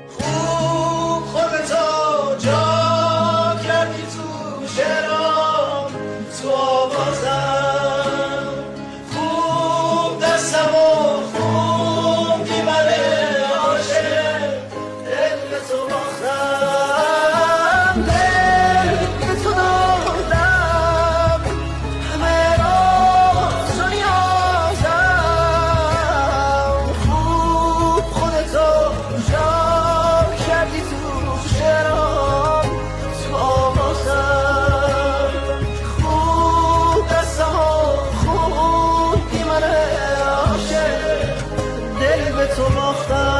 خوب خودتو جا کردی تو شعرام، تو آوازم، خوب دستمو خوندی من عاشق، دل به تو باختم، دل به تو دادم، همه راز و نیازم. خوب خودتو جا کردی تو شعرام، تو آوازم، خوب دستمو خوندی من عاشق، دل به تو باختم.